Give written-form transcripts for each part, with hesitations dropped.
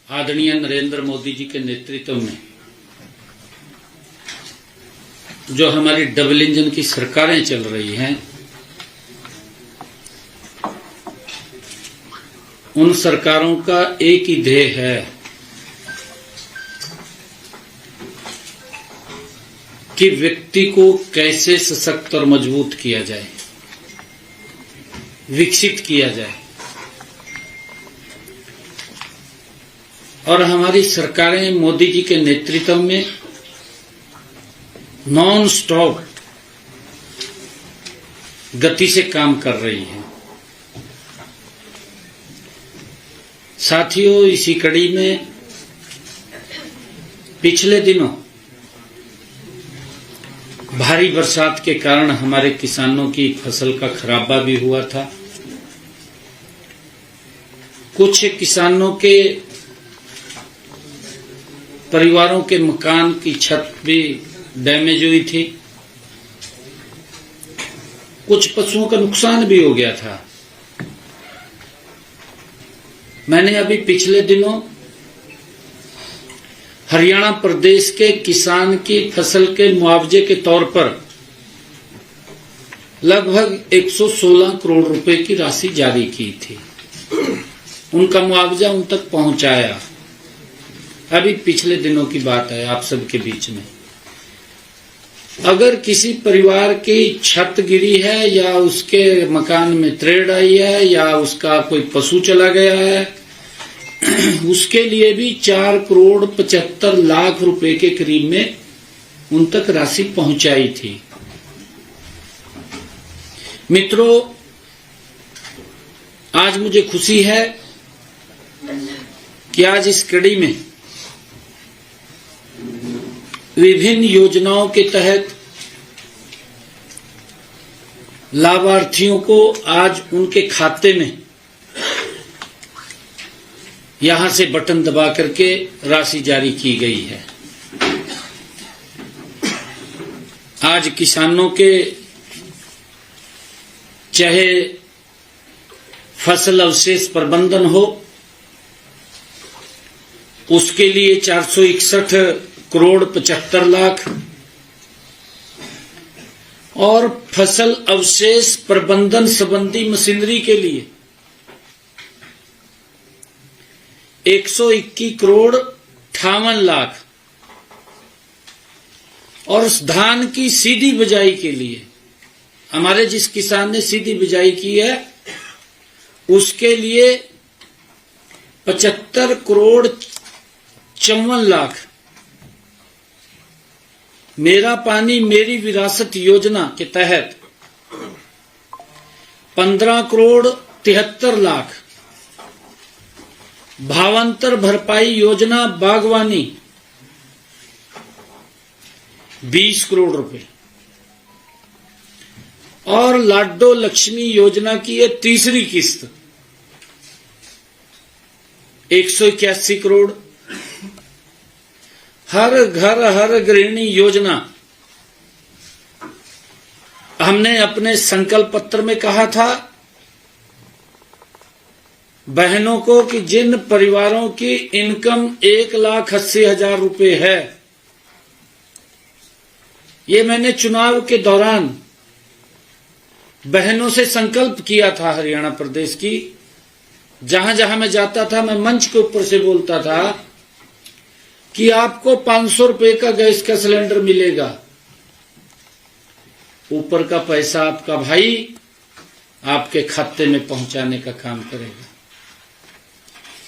आदरणीय नरेंद्र मोदी जी के नेतृत्व में जो हमारी डबल इंजन की सरकारें चल रही हैं, उन सरकारों का एक ही ध्येय है कि व्यक्ति को कैसे सशक्त और मजबूत किया जाए, विकसित किया जाए। और हमारी सरकारें मोदी जी के नेतृत्व में नॉन स्टॉप गति से काम कर रही हैं। साथियों, इसी कड़ी में पिछले दिनों भारी बरसात के कारण हमारे किसानों की फसल का खराबा भी हुआ था। कुछ किसानों के परिवारों के मकान की छत भी डैमेज हुई थी। कुछ पशुओं का नुकसान भी हो गया था। मैंने अभी पिछले दिनों हरियाणा प्रदेश के किसान की फसल के मुआवजे के तौर पर लगभग 116 करोड़ रुपए की राशि जारी की थी। उनका मुआवजा उन तक पहुंचाया। अभी पिछले दिनों की बात है, आप सबके बीच में। अगर किसी परिवार की छत गिरी है या उसके मकान में त्रेड़ आई है या उसका कोई पशु चला गया है, उसके लिए भी 4 करोड़ 75 लाख रुपए के करीब में उन तक राशि पहुंचाई थी। मित्रों, आज मुझे खुशी है कि आज इस कड़ी में विभिन्न योजनाओं के तहत लाभार्थियों को आज उनके खाते में यहां से बटन दबा करके राशि जारी की गई है। आज किसानों के चाहे फसल अवशेष प्रबंधन हो, उसके लिए 461 करोड़ 75 लाख और फसल अवशेष प्रबंधन संबंधी मशीनरी के लिए 121 करोड़ 58 लाख और धान की सीधी बिजाई के लिए हमारे जिस किसान ने सीधी बिजाई की है उसके लिए 75 करोड़ 54 लाख मेरा पानी मेरी विरासत योजना के तहत 15 करोड़ 73 लाख, भावांतर भरपाई योजना बागवानी 20 करोड़ रुपए और लाडो लक्ष्मी योजना की ये तीसरी किस्त 181 करोड़, हर घर हर गृहिणी योजना हमने अपने संकल्प पत्र में कहा था बहनों को कि जिन परिवारों की इनकम 1,80,000 रुपए है, ये मैंने चुनाव के दौरान बहनों से संकल्प किया था। हरियाणा प्रदेश की जहां जहां मैं जाता था, मैं मंच के ऊपर से बोलता था कि आपको 500 रुपए का गैस का सिलेंडर मिलेगा, ऊपर का पैसा आपका भाई आपके खाते में पहुंचाने का काम करेगा।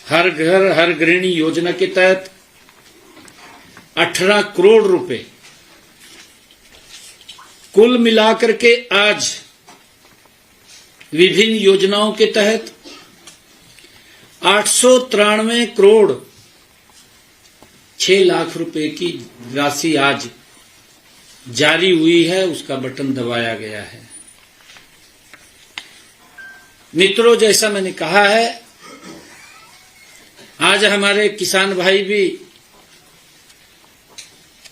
हर घर हर गृहिणी योजना के तहत 18 करोड़ रुपए कुल मिलाकर के आज विभिन्न योजनाओं के तहत 893 करोड़ 6 लाख रुपए की राशि आज जारी हुई है, उसका बटन दबाया गया है। मित्रों, जैसा मैंने कहा है, आज हमारे किसान भाई भी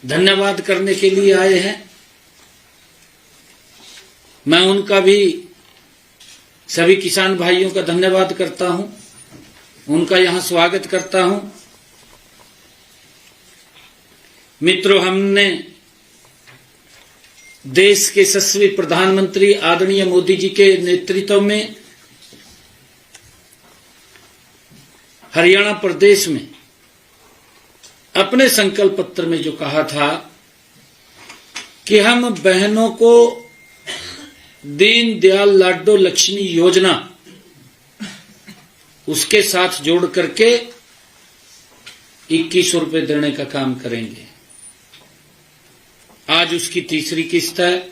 धन्यवाद करने के लिए आए हैं। मैं उनका भी, सभी किसान भाइयों का धन्यवाद करता हूं, उनका यहां स्वागत करता हूं। मित्रों, हमने देश के यशस्वी प्रधानमंत्री आदरणीय मोदी जी के नेतृत्व में हरियाणा प्रदेश में अपने संकल्प पत्र में जो कहा था कि हम बहनों को दीन दयाल लाडो लक्ष्मी योजना उसके साथ जोड़ करके 2100 रुपए देने का काम करेंगे। आज उसकी तीसरी किस्त है।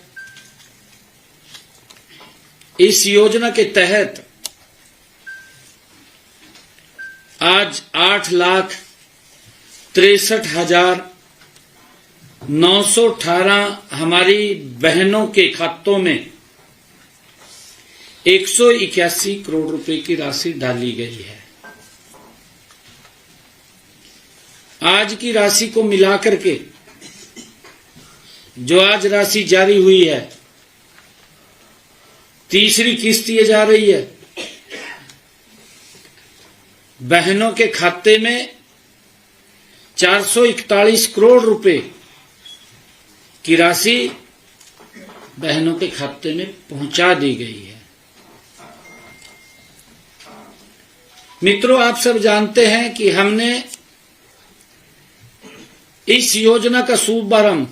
इस योजना के तहत आज 8,63,918 हमारी बहनों के खातों में 181 करोड़ रुपए की राशि डाली गई है। आज की राशि को मिलाकर के जो आज राशि जारी हुई है, तीसरी किस्त ये जा रही है। बहनों के खाते में 441 करोड़ रुपए की राशि बहनों के खाते में पहुंचा दी गई है। मित्रों, आप सब जानते हैं कि हमने इस योजना का शुभारंभ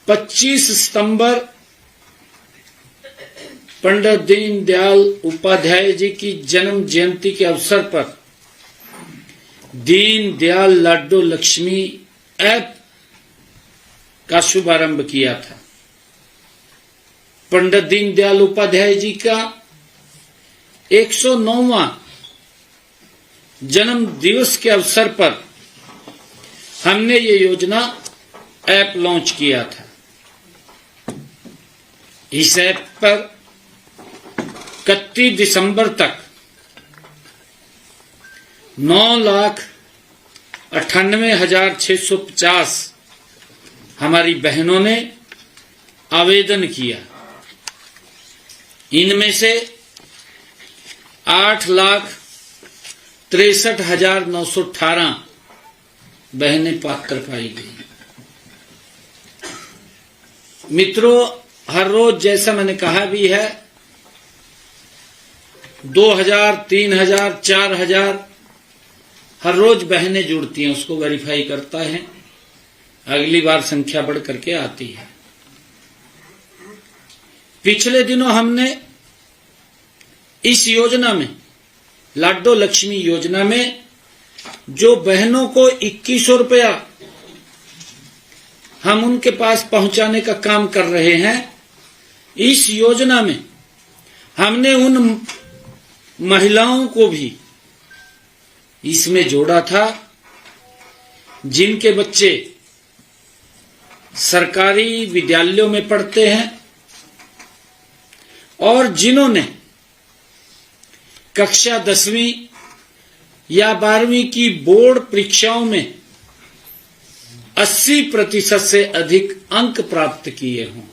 25 सितंबर पंडित दीनदयाल उपाध्याय जी की जन्म जयंती के अवसर पर दीन दयाल लाडो लक्ष्मी ऐप का शुभारंभ किया था। पंडित दीनदयाल उपाध्याय जी का 109वां जन्म दिवस के अवसर पर हमने ये योजना ऐप लॉन्च किया था। इस ऐप पर 31 दिसंबर तक 9,98,650 हमारी बहनों ने आवेदन किया। इनमें से 8,63,918 बहनें पात्र पाई गई। मित्रों, हर रोज जैसा मैंने कहा भी है 2,000, 3,000, 4,000 हर रोज बहनें जुड़ती हैं, उसको वेरीफाई करता है, अगली बार संख्या बढ़ करके आती है। पिछले दिनों हमने इस योजना में, लाडो लक्ष्मी योजना में, जो बहनों को 2100 रुपया हम उनके पास पहुंचाने का काम कर रहे हैं। इस योजना में हमने उन महिलाओं को भी इसमें जोड़ा था जिनके बच्चे सरकारी विद्यालयों में पढ़ते हैं और जिन्होंने कक्षा 10वीं या 12वीं की बोर्ड परीक्षाओं में 80% से अधिक अंक प्राप्त किए हों,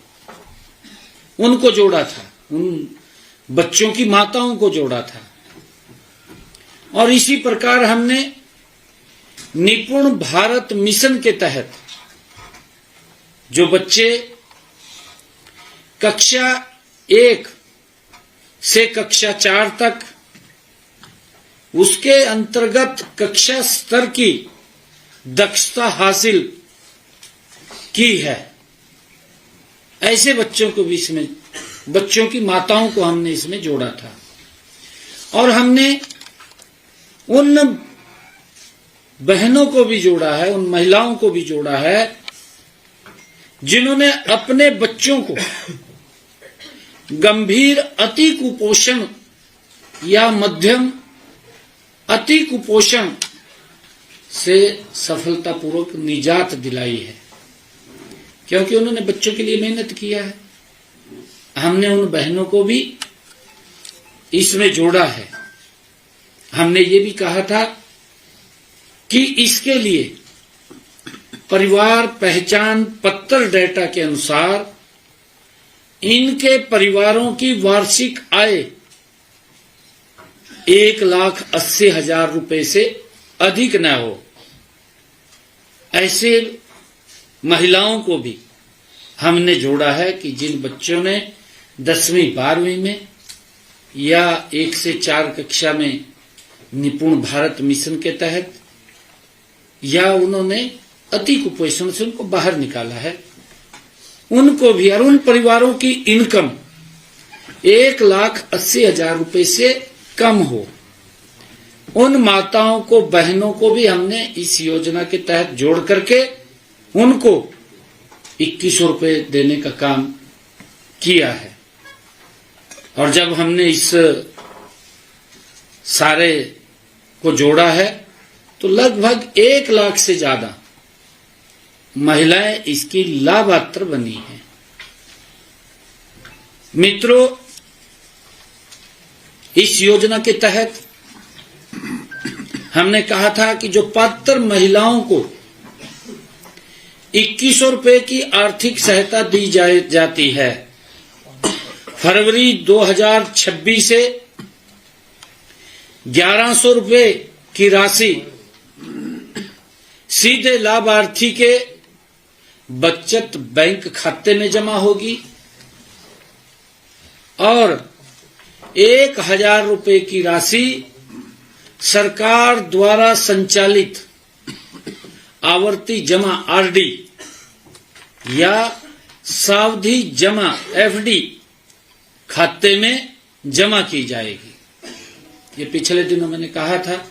उनको जोड़ा था, उन बच्चों की माताओं को जोड़ा था। और इसी प्रकार हमने निपुण भारत मिशन के तहत जो बच्चे कक्षा 1 से कक्षा 4 तक, उसके अंतर्गत कक्षा स्तर की दक्षता हासिल की है, ऐसे बच्चों को भी इसमें, बच्चों की माताओं को हमने इसमें जोड़ा था। और हमने उन बहनों को भी जोड़ा है, उन महिलाओं को भी जोड़ा है जिन्होंने अपने बच्चों को गंभीर अति कुपोषण या मध्यम अति कुपोषण से सफलतापूर्वक निजात दिलाई है, क्योंकि उन्होंने बच्चों के लिए मेहनत किया है। हमने उन बहनों को भी इसमें जोड़ा है। हमने ये भी कहा था कि इसके लिए परिवार पहचान पत्र डेटा के अनुसार इनके परिवारों की वार्षिक आय 1,80,000 रुपए से अधिक न हो। ऐसे महिलाओं को भी हमने जोड़ा है कि जिन बच्चों ने 10वीं 12वीं में या 1 से 4 कक्षा में निपुण भारत मिशन के तहत या उन्होंने अति कुपोषण से उनको बाहर निकाला है, उनको भी और उन परिवारों की इनकम 1,80,000 रुपए से कम हो, उन माताओं को बहनों को भी हमने इस योजना के तहत जोड़ करके उनको 2100 रुपए देने का काम किया है। और जब हमने इस सारे को जोड़ा है तो लगभग 1 लाख से ज्यादा महिलाएं इसकी लाभार्थी बनी हैं। मित्रों, इस योजना के तहत हमने कहा था कि जो पात्र महिलाओं को 2100 रुपए की आर्थिक सहायता दी जाती है, फरवरी 2026 से 1100 रुपए की राशि सीधे लाभार्थी के बचत बैंक खाते में जमा होगी और 1000 रुपए की राशि सरकार द्वारा संचालित आवर्ती जमा आरडी या सावधि जमा एफडी खाते में जमा की जाएगी। ये पिछले दिनों मैंने कहा था,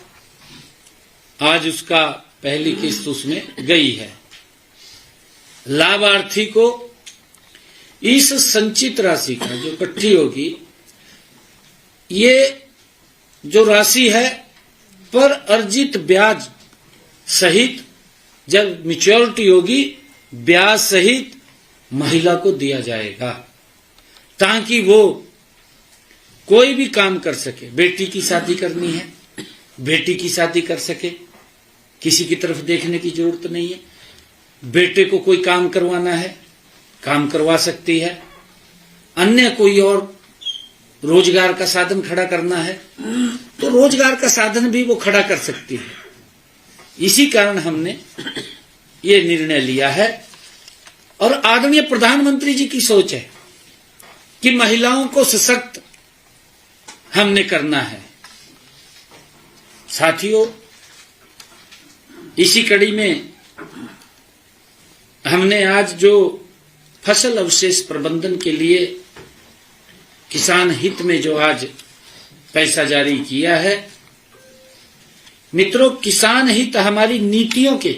आज उसका पहली किस्त उसमें गई है। लाभार्थी को इस संचित राशि का जो इकट्ठी होगी, ये जो राशि है पर अर्जित ब्याज सहित जब मैच्योरिटी होगी ब्याज सहित महिला को दिया जाएगा, ताकि वो कोई भी काम कर सके। बेटी की शादी करनी है, बेटी की शादी कर सके, किसी की तरफ देखने की जरूरत नहीं है। बेटे को कोई काम करवाना है, काम करवा सकती है। अन्य कोई और रोजगार का साधन खड़ा करना है तो रोजगार का साधन भी वो खड़ा कर सकती है। इसी कारण हमने ये निर्णय लिया है और आदरणीय प्रधानमंत्री जी की सोच है कि महिलाओं को सशक्त हमने करना है। साथियों, इसी कड़ी में हमने आज जो फसल अवशेष प्रबंधन के लिए किसान हित में जो आज पैसा जारी किया है, मित्रों, किसान हित हमारी नीतियों के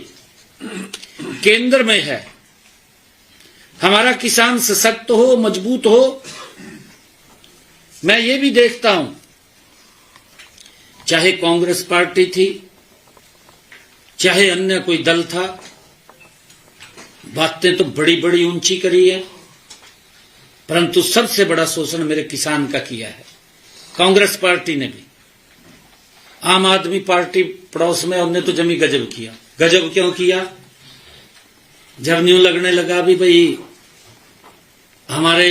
केंद्र में है। हमारा किसान सशक्त हो, मजबूत हो। मैं ये भी देखता हूं, चाहे कांग्रेस पार्टी थी, चाहे अन्य कोई दल था, बातें तो बड़ी बड़ी ऊंची करी है, परंतु सबसे बड़ा शोषण मेरे किसान का किया है कांग्रेस पार्टी ने भी। आम आदमी पार्टी पड़ोस में उन्होंने तो जमी गजब किया। गजब क्यों किया? जब न्यू लगने लगा भी भाई हमारे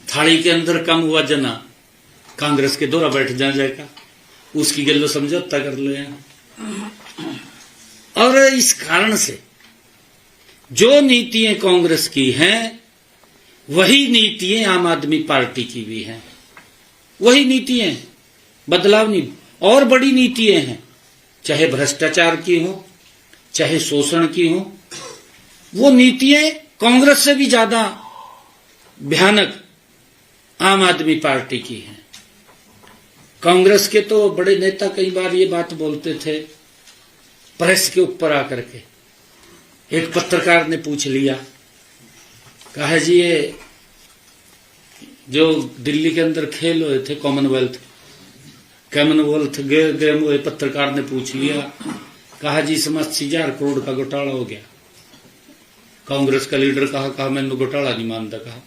थाली के अंदर कम हुआ जना, कांग्रेस के दौरा बैठ जाएगा, उसकी गल्लो समझौता कर ले। और इस कारण से जो नीतियां कांग्रेस की हैं वही नीतियां आम आदमी पार्टी की भी हैं। वही नीतियां, बदलाव नहीं। और बड़ी नीतियां हैं, चाहे भ्रष्टाचार की हो, चाहे शोषण की हो, वो नीतियां कांग्रेस से भी ज्यादा भयानक आम आदमी पार्टी की हैं। कांग्रेस के तो बड़े नेता कई बार ये बात बोलते थे प्रेस के ऊपर आकर के। एक पत्रकार ने पूछ लिया, कहा जी ये जो दिल्ली के अंदर खेल हुए थे कॉमनवेल्थ गेम हुए, पत्रकार ने पूछ लिया, कहा जी इसमें 80,000 करोड़ का घोटाला हो गया। कांग्रेस का लीडर कहा मैंने घोटाला नहीं मानता, कहा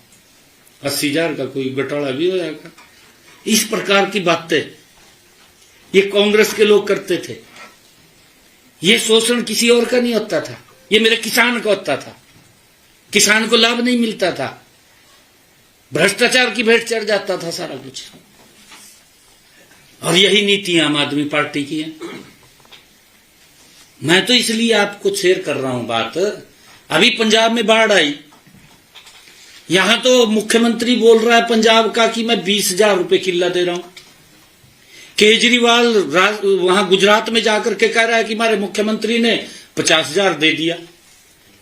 80,000 का कोई घोटाला भी हो जाएगा। इस प्रकार की बातें ये कांग्रेस के लोग करते थे। ये शोषण किसी और का नहीं होता था, ये मेरे किसान का होता था। किसान को लाभ नहीं मिलता था, भ्रष्टाचार की भेंट चढ़ जाता था सारा कुछ। और यही नीति आम आदमी पार्टी की है। मैं तो इसलिए आपको शेयर कर रहा हूं बात। अभी पंजाब में बाढ़ आई, यहां तो मुख्यमंत्री बोल रहा है पंजाब का कि मैं 20,000 रुपए किल्ला दे रहा हूं। केजरीवाल वहां गुजरात में जाकर के कह रहा है कि हमारे मुख्यमंत्री ने 50,000 दे दिया।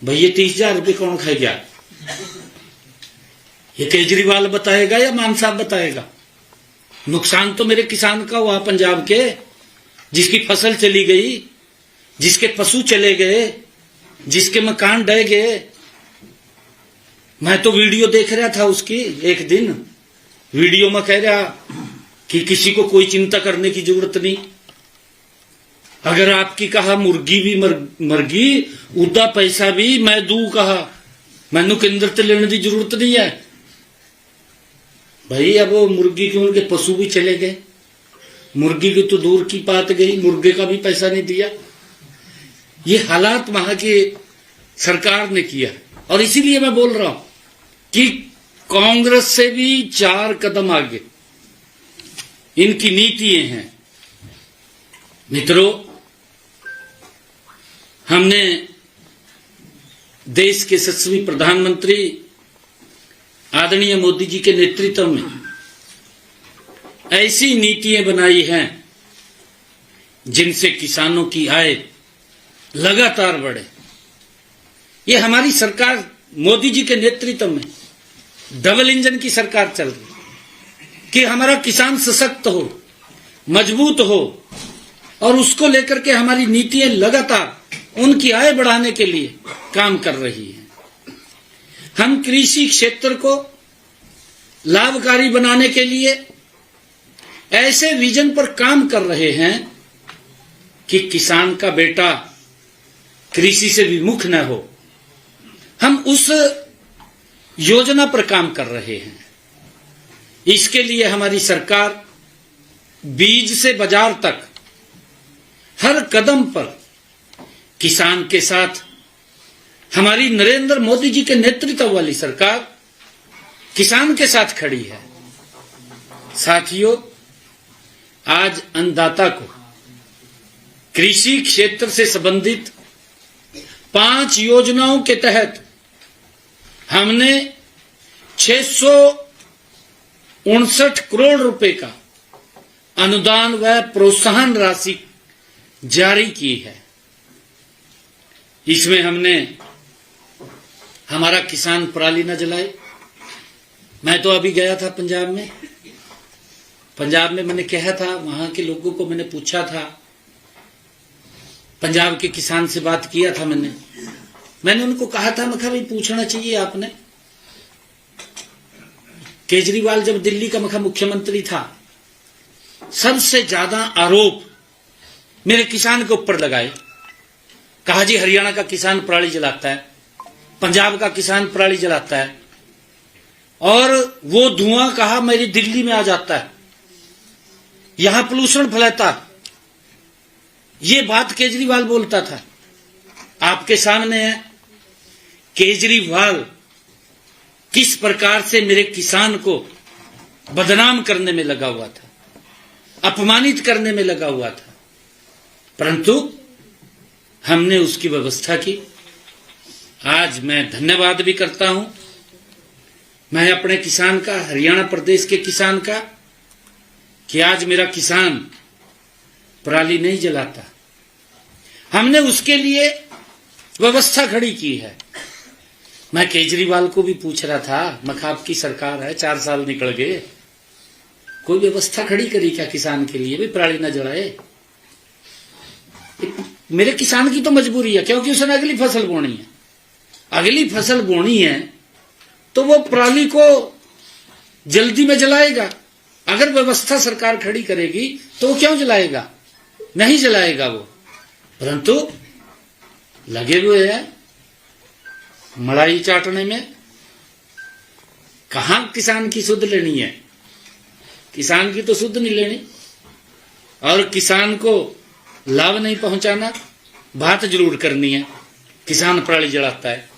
भैया 30,000 रुपए कौन खाएगा? ये केजरीवाल बताएगा या मान साहब बताएगा? नुकसान तो मेरे किसान का हुआ पंजाब के, जिसकी फसल चली गई, जिसके पशु चले गए, जिसके मकान ढह गए। मैं तो वीडियो देख रहा था उसकी, एक दिन वीडियो में कह रहा कि किसी को कोई चिंता करने की जरूरत नहीं। अगर आपकी कहा मुर्गी भी मरगी उदा पैसा भी मैं दू कहा, मैनू केंद्र से लेने की जरूरत नहीं है। भाई अब वो मुर्गी के उनके पशु भी चले गए, मुर्गी की तो दूर की बात गई, मुर्गे का भी पैसा नहीं दिया। ये हालात वहां की सरकार ने किया, और इसीलिए मैं बोल रहा हूं कि कांग्रेस से भी 4 कदम आगे इनकी नीतियां हैं। मित्रों, हमने देश के यशस्वी प्रधानमंत्री आदरणीय मोदी जी के नेतृत्व में ऐसी नीतियां बनाई हैं जिनसे किसानों की आय लगातार बढ़े। ये हमारी सरकार मोदी जी के नेतृत्व में डबल इंजन की सरकार चल रही कि हमारा किसान सशक्त हो, मजबूत हो, और उसको लेकर के हमारी नीतियां लगातार उनकी आय बढ़ाने के लिए काम कर रही है। हम कृषि क्षेत्र को लाभकारी बनाने के लिए ऐसे विजन पर काम कर रहे हैं कि किसान का बेटा कृषि से विमुख न हो। हम उस योजना पर काम कर रहे हैं। इसके लिए हमारी सरकार बीज से बाजार तक हर कदम पर किसान के साथ, हमारी नरेंद्र मोदी जी के नेतृत्व वाली सरकार किसान के साथ खड़ी है। साथियों, आज अन्नदाता को कृषि क्षेत्र से संबंधित 5 योजनाओं के तहत हमने 659 करोड़ रुपए का अनुदान व प्रोत्साहन राशि जारी की है। इसमें हमने हमारा किसान पराली न जलाए। मैं तो अभी गया था पंजाब में। पंजाब में मैंने कहा था, वहां के लोगों को मैंने पूछा था, पंजाब के किसान से बात किया था मैंने उनको कहा था, मैं भाई पूछना चाहिए आपने, केजरीवाल जब दिल्ली का मुख्यमंत्री था, सबसे ज्यादा आरोप मेरे किसान के ऊपर लगाए। कहा जी हरियाणा का किसान पराली जलाता है, पंजाब का किसान पराली जलाता है, और वो धुआं कहा मेरी दिल्ली में आ जाता है, यहां पोल्यूशन फैलाता। ये बात केजरीवाल बोलता था। आपके सामने है केजरीवाल किस प्रकार से मेरे किसान को बदनाम करने में लगा हुआ था, अपमानित करने में लगा हुआ था, परंतु हमने उसकी व्यवस्था की। आज मैं धन्यवाद भी करता हूं मैं अपने किसान का, हरियाणा प्रदेश के किसान का, कि आज मेरा किसान पराली नहीं जलाता। हमने उसके लिए व्यवस्था खड़ी की है। मैं केजरीवाल को भी पूछ रहा था, मैं आपकी सरकार है, 4 साल निकल गए, कोई व्यवस्था खड़ी करी क्या किसान के लिए भी पराली न जलाए? मेरे किसान की तो मजबूरी है, क्योंकि उसने अगली फसल बोनी है। अगली फसल बोनी है तो वो पराली को जल्दी में जलाएगा। अगर व्यवस्था सरकार खड़ी करेगी तो वो क्यों जलाएगा? नहीं जलाएगा वो। परंतु लगे हुए हैं मलाई चाटने में। कहां किसान की सुध लेनी है? किसान की तो सुध नहीं लेनी, और किसान को लाभ नहीं पहुंचाना, बात जरूर करनी है। किसान पराली जलाता है,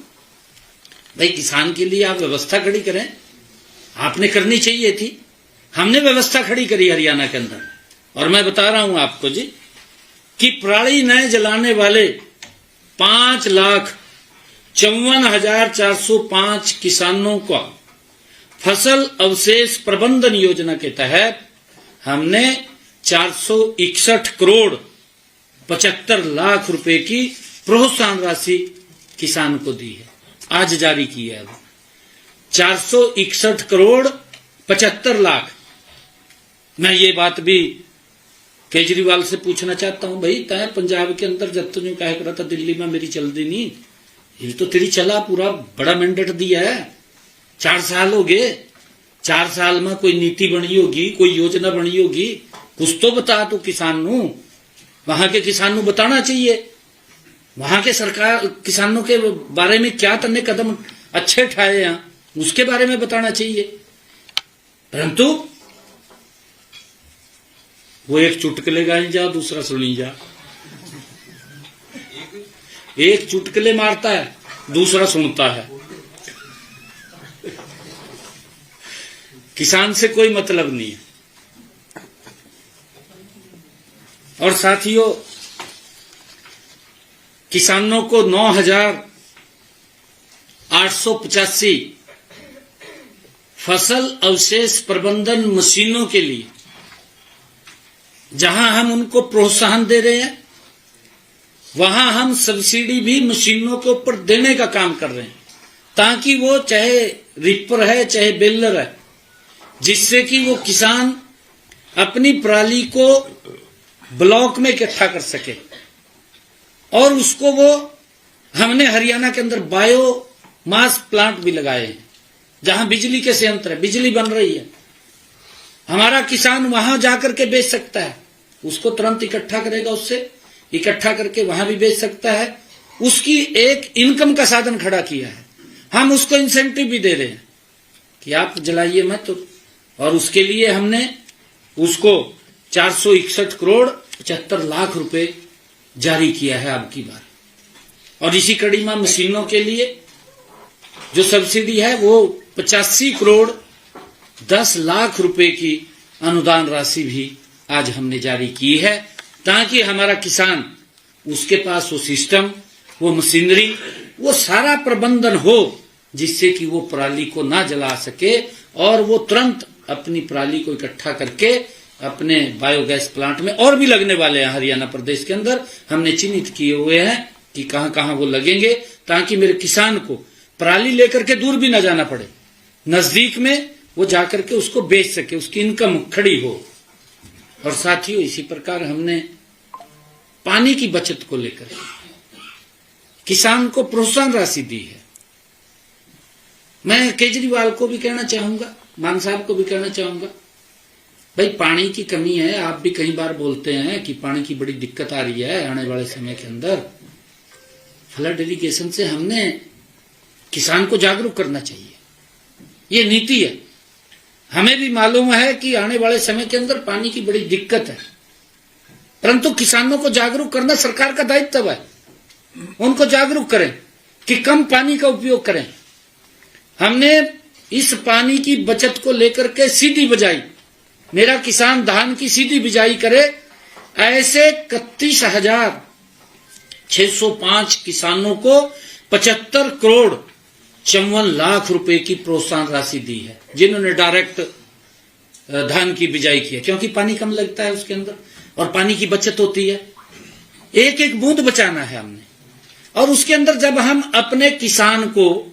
भाई किसान के लिए आप व्यवस्था खड़ी करें। आपने करनी चाहिए थी। हमने व्यवस्था खड़ी करी हरियाणा के अंदर, और मैं बता रहा हूं आपको जी, कि पराली न जलाने वाले 5,54,405 किसानों का फसल अवशेष प्रबंधन योजना के तहत हमने 461 करोड़ 75 लाख रुपए की प्रोत्साहन राशि किसान को दी है। आज जारी की है 461 करोड़ 75 लाख। मैं ये बात भी केजरीवाल से पूछना चाहता हूं, भाई तय पंजाब के अंदर जब तुझे कह रहा था दिल्ली में मेरी चल दी नहीं, ये तो तेरी चला, पूरा बड़ा मैंडेट दिया है, 4 साल हो गए, 4 साल में कोई नीति बनी होगी, कोई योजना बनी होगी, कुछ तो बता तू किसान नू। वहां के किसान नू बताना चाहिए, वहां के सरकार किसानों के बारे में क्या तन्ने कदम अच्छे उठाए हैं उसके बारे में बताना चाहिए। परंतु वो एक चुटकुले गाई जा, दूसरा सुनी जा, एक चुटकुले मारता है, दूसरा सुनता है। किसान से कोई मतलब नहीं है। और साथियों, किसानों को 9,885 फसल अवशेष प्रबंधन मशीनों के लिए जहां हम उनको प्रोत्साहन दे रहे हैं, वहां हम सब्सिडी भी मशीनों के ऊपर देने का काम कर रहे हैं, ताकि वो चाहे रिपर है चाहे बेलर है, जिससे कि वो किसान अपनी पराली को ब्लॉक में इकट्ठा कर सके। और उसको वो हमने हरियाणा के अंदर बायो मास प्लांट भी लगाए हैं, जहां बिजली के संयंत्र है, बिजली बन रही है। हमारा किसान वहां जाकर के बेच सकता है, उसको तुरंत इकट्ठा करेगा, उससे इकट्ठा करके वहां भी बेच सकता है। उसकी एक इनकम का साधन खड़ा किया है। हम उसको इंसेंटिव भी दे रहे हैं कि आप जलाइए मत, और उसके लिए हमने उसको 461 करोड़ 75 लाख रुपए जारी किया है अब की बार। और इसी कड़ी में मशीनों के लिए जो सब्सिडी है वो 85 करोड़ 10 लाख रुपए की अनुदान राशि भी आज हमने जारी की है, ताकि हमारा किसान, उसके पास वो सिस्टम, वो मशीनरी, वो सारा प्रबंधन हो, जिससे कि वो पराली को ना जला सके और वो तुरंत अपनी पराली को इकट्ठा करके अपने बायोगैस प्लांट में, और भी लगने वाले हैं हरियाणा प्रदेश के अंदर, हमने चिन्हित किए हुए हैं कि कहां कहां वो लगेंगे, ताकि मेरे किसान को पराली लेकर के दूर भी ना जाना पड़े, नजदीक में वो जाकर के उसको बेच सके, उसकी इनकम खड़ी हो। और साथियों, इसी प्रकार हमने पानी की बचत को लेकर किसान को प्रोत्साहन राशि दी है। मैं केजरीवाल को भी कहना चाहूंगा, मान साहब को भी कहना चाहूंगा, भाई पानी की कमी है, आप भी कई बार बोलते हैं कि पानी की बड़ी दिक्कत आ रही है आने वाले समय के अंदर। फ्लड इरिगेशन से हमने किसान को जागरूक करना चाहिए, ये नीति है। हमें भी मालूम है कि आने वाले समय के अंदर पानी की बड़ी दिक्कत है, परंतु किसानों को जागरूक करना सरकार का दायित्व है। उनको जागरूक करें कि कम पानी का उपयोग करें। हमने इस पानी की बचत को लेकर के सीधी बिजाई, मेरा किसान धान की सीधी बिजाई करे, ऐसे 31,605 किसानों को 75 करोड़ 54 लाख रुपए की प्रोत्साहन राशि दी है, जिन्होंने डायरेक्ट धान की बिजाई की है, क्योंकि पानी कम लगता है उसके अंदर और पानी की बचत होती है। एक एक बूंद बचाना है हमने। और उसके अंदर जब हम अपने किसान को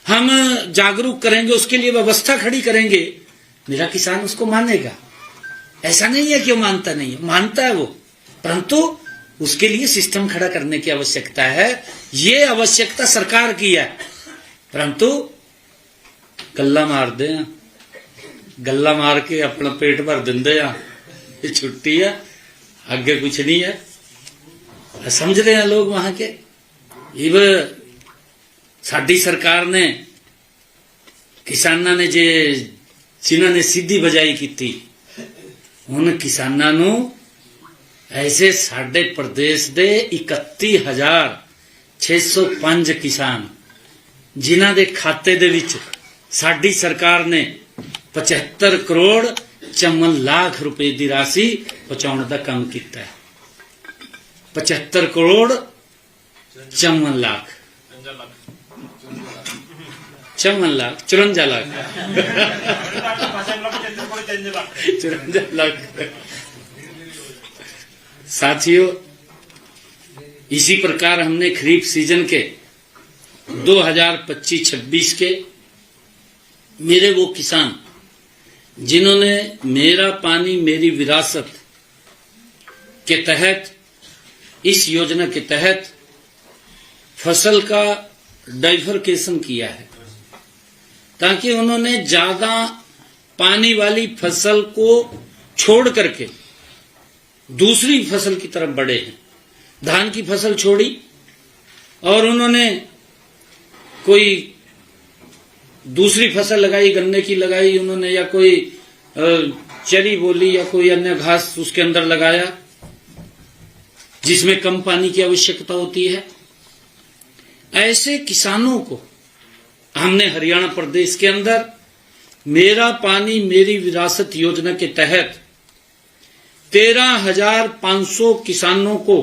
हम जागरूक करेंगे, उसके लिए व्यवस्था खड़ी करेंगे, मेरा किसान उसको मानेगा। ऐसा नहीं है कि वो मानता नहीं है, मानता है वो, परंतु उसके लिए सिस्टम खड़ा करने की आवश्यकता है। ये आवश्यकता सरकार की है, परंतु गल्ला मार दे, गल्ला मार के अपना पेट भर देंदे आ, ये छुट्टी है, आगे कुछ नहीं है। समझ रहे हैं लोग वहां के। इव साडी सरकार ने किसानां ने जे जिन्हां ने सीधी बजाई की थी, उन किसानां नू ऐसे साडे प्रदेश दे 31,605 किसान जिन्हां दे खाते दे विच साडी सरकार ने 75 करोड़ 54 लाख रुपए की राशि पहुंचाने का काम किया है। 75 करोड़ 54 लाख 54 लाख 54 लाख 54 लाख। साथियों, इसी प्रकार हमने खरीफ सीजन के 2025-26 के मेरे वो किसान जिन्होंने मेरा पानी मेरी विरासत के तहत, इस योजना के तहत फसल का डाइवर्केशन किया है, ताकि उन्होंने ज्यादा पानी वाली फसल को छोड़ करके दूसरी फसल की तरफ बढ़े हैं। धान की फसल छोड़ी और उन्होंने कोई दूसरी फसल लगाई, गन्ने की लगाई उन्होंने, या कोई चरी बोली या कोई अन्य घास उसके अंदर लगाया जिसमें कम पानी की आवश्यकता होती है। ऐसे किसानों को हमने हरियाणा प्रदेश के अंदर मेरा पानी मेरी विरासत योजना के तहत 13,500 किसानों को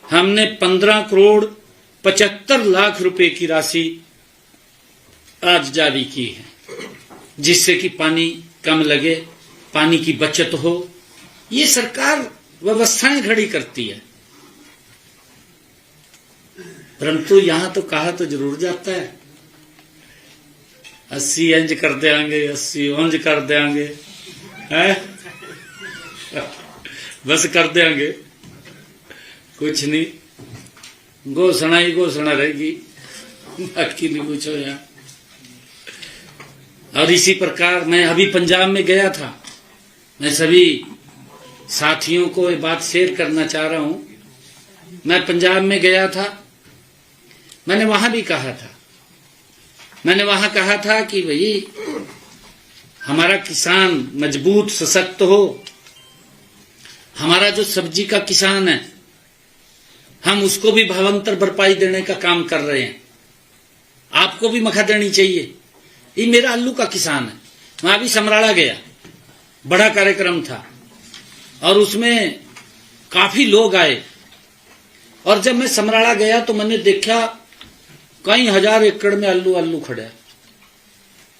हमने 15 करोड़ 75 लाख रुपए की राशि आज जारी की है, जिससे कि पानी कम लगे, पानी की बचत हो। ये सरकार व्यवस्थाएं खड़ी करती है, परंतु यहां तो कहा तो जरूर जाता है 80 इंच कर देंगे, 80 इंच कर देंगे, हैं? बस कर देंगे, कुछ नहीं, घोषणा ही घोषणा रहेगी, बाकी नहीं पूछो यहां। और इसी प्रकार मैं अभी पंजाब में गया था, मैं सभी साथियों को ये बात शेयर करना चाह रहा हूं। मैं पंजाब में गया था, मैंने वहां भी कहा था, मैंने वहां कहा था कि भाई हमारा किसान मजबूत सशक्त हो, हमारा जो सब्जी का किसान है हम उसको भी भावांतर भरपाई देने का काम कर रहे हैं, आपको भी मखा देनी चाहिए। ये मेरा आलू का किसान है। मैं अभी समराला गया, बड़ा कार्यक्रम था और उसमें काफी लोग आए, और जब मैं समराला गया तो मैंने देखा कई हजार एकड़ में आलू खड़ा है।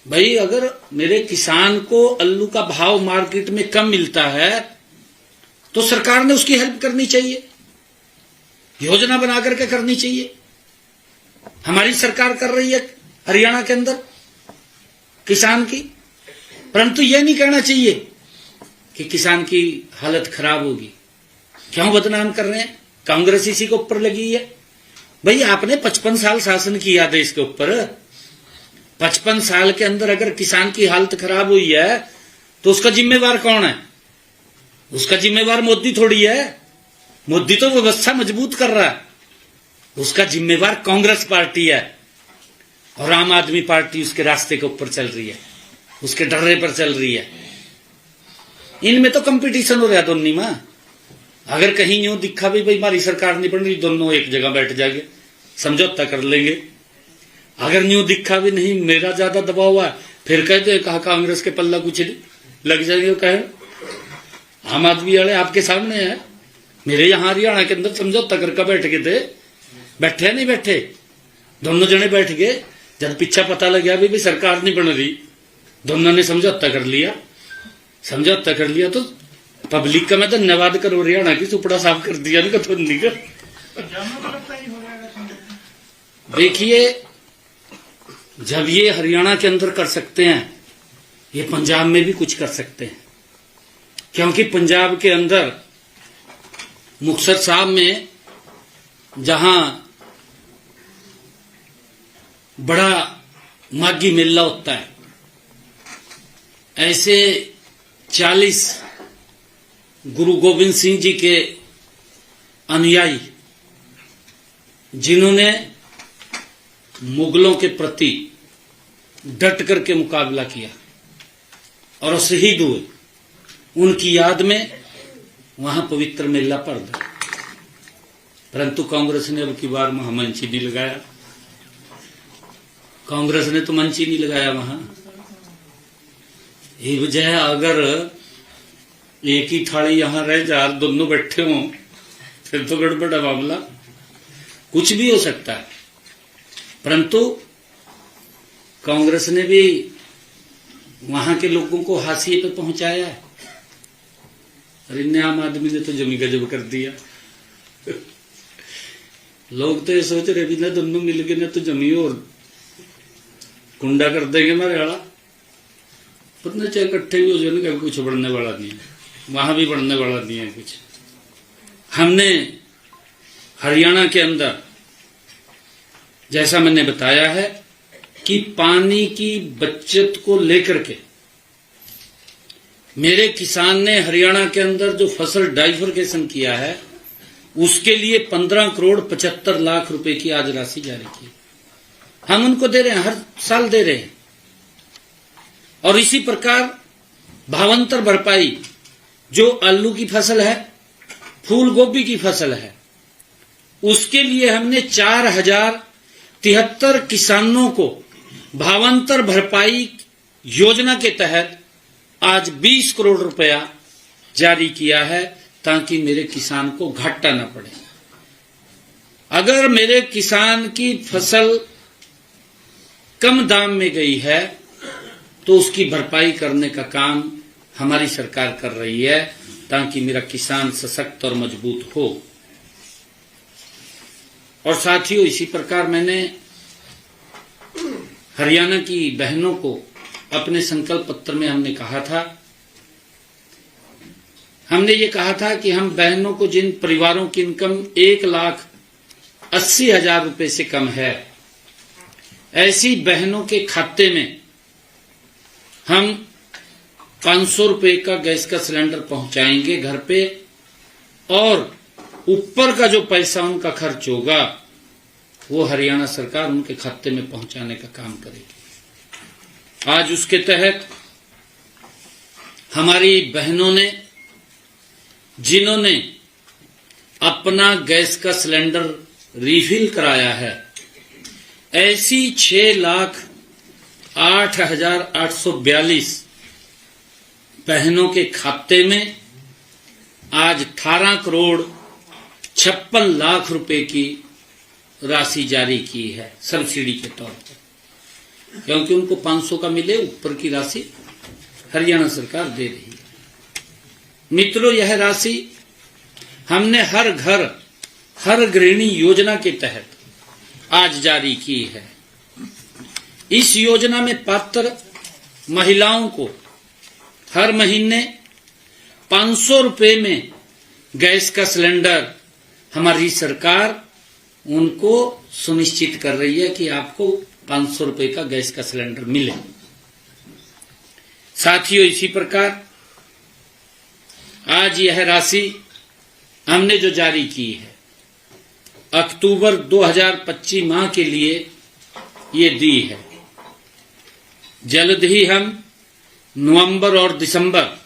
भाई अगर मेरे किसान को आलू का भाव मार्केट में कम मिलता है तो सरकार ने उसकी हेल्प करनी चाहिए, योजना बना करके करनी चाहिए। हमारी सरकार कर रही है हरियाणा के अंदर किसान की, परंतु यह नहीं कहना चाहिए कि किसान की हालत खराब होगी। क्यों बदनाम कर रहे हैं? कांग्रेस इसी के ऊपर लगी है। भाई आपने 55 साल शासन किया देश के ऊपर, 55 साल के अंदर अगर किसान की हालत खराब हुई है तो उसका जिम्मेवार कौन है? उसका जिम्मेवार मोदी थोड़ी है। मोदी तो व्यवस्था मजबूत कर रहा है, उसका जिम्मेवार कांग्रेस पार्टी है और आम आदमी पार्टी उसके रास्ते के ऊपर चल रही है, उसके डर्रे पर चल रही है। इनमें तो कंपटीशन हो रहा है दोनों में। अगर कहीं यूं दिखा भी भाई हमारी सरकार नहीं बन रही, दोनों एक जगह बैठ जाएंगे, समझौता कर लेंगे। अगर यूं दिखा भी नहीं मेरा ज्यादा दबाव हुआ, फिर कहते कहा कांग्रेस के पल्ला कुछ लग जाएंगे। कहे आम आदमी वाले आपके सामने है, मेरे यहां हरियाणा के अंदर समझौता करके बैठ गए थे, बैठे नहीं बैठे, दोनों जने बैठ गए। जब पीछा पता लग गया भी सरकार नहीं बन रही, दोनों ने समझौता कर लिया। समझौता कर लिया तो पब्लिक का मैं धन्यवाद करो, हरियाणा की सुपड़ा साफ कर दिया ना कथोनी का। देखिए जब ये हरियाणा के अंदर कर सकते हैं, ये पंजाब में भी कुछ कर सकते हैं, क्योंकि पंजाब के अंदर मुक्तसर साहब में जहां बड़ा माघी मेला होता है, ऐसे 40 गुरु गोविंद सिंह जी के अनुयायी जिन्होंने मुगलों के प्रति डट करके मुकाबला किया और शहीद हुए, उनकी याद में वहां पवित्र मेला पड़ गया। परंतु कांग्रेस ने अब की बार वहां मंच ही नहीं लगाया। कांग्रेस ने तो मंच ही नहीं लगाया वहां। ये वजह है, अगर एक ही थाली यहां रह जा, दोनों बैठे हों फिर तो गड़बड़ है मामला, कुछ भी हो सकता है। परंतु कांग्रेस ने भी वहां के लोगों को हाशिए पे पहुंचाया है, और इन आम आदमी ने तो जमी गजब कर दिया। लोग तो ये सोच रहे भी ना दोनों मिल गए ना तो जमी और कुंडा कर देंगे मेरे वाला, पता चाहे इकट्ठे भी हो जाए कभी कुछ बढ़ने वाला नहीं है, वहां भी बढ़ने वाला नहीं है कुछ। हमने हरियाणा के अंदर जैसा मैंने बताया है कि पानी की बचत को लेकर के मेरे किसान ने हरियाणा के अंदर जो फसल डाइवर्गेशन किया है उसके लिए 15 करोड़ 75 लाख रुपए की आज राशि जारी की। हम उनको दे रहे हैं, हर साल दे रहे हैं। और इसी प्रकार भावांतर भरपाई, जो आलू की फसल है, फूल गोभी की फसल है, उसके लिए हमने 4073 किसानों को भावांतर भरपाई योजना के तहत आज 20 करोड़ रुपया जारी किया है, ताकि मेरे किसान को घाटा न पड़े। अगर मेरे किसान की फसल कम दाम में गई है तो उसकी भरपाई करने का काम हमारी सरकार कर रही है, ताकि मेरा किसान सशक्त और मजबूत हो। और साथियों, इसी प्रकार मैंने हरियाणा की बहनों को अपने संकल्प पत्र में हमने ये कहा था कि हम बहनों को, जिन परिवारों की इनकम 1,80,000 रुपए से कम है, ऐसी बहनों के खाते में हम 500 रुपए का गैस का सिलेंडर पहुंचाएंगे घर पे, और ऊपर का जो पैसा उनका खर्च होगा वो हरियाणा सरकार उनके खाते में पहुंचाने का काम करेगी। आज उसके तहत हमारी बहनों ने, जिन्होंने अपना गैस का सिलेंडर रिफिल कराया है, ऐसी 6,08,842 बहनों के खाते में आज 18 करोड़ 56 लाख रुपए की राशि जारी की है सब्सिडी के तौर पर, क्योंकि उनको 500 का मिले, ऊपर की राशि हरियाणा सरकार दे रही है। मित्रों, यह राशि हमने हर घर हर गृहिणी योजना के तहत आज जारी की है। इस योजना में पात्र महिलाओं को हर महीने 500 रुपए में गैस का सिलेंडर हमारी सरकार उनको सुनिश्चित कर रही है कि आपको 500 रुपए का गैस का सिलेंडर मिले। साथियों, इसी प्रकार आज यह राशि हमने जो जारी की है, अक्टूबर 2025 माह के लिए ये दी है। जल्द ही हम नवंबर और दिसंबर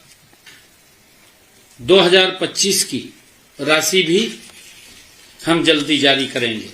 2025 की राशि भी हम जल्दी जारी करेंगे।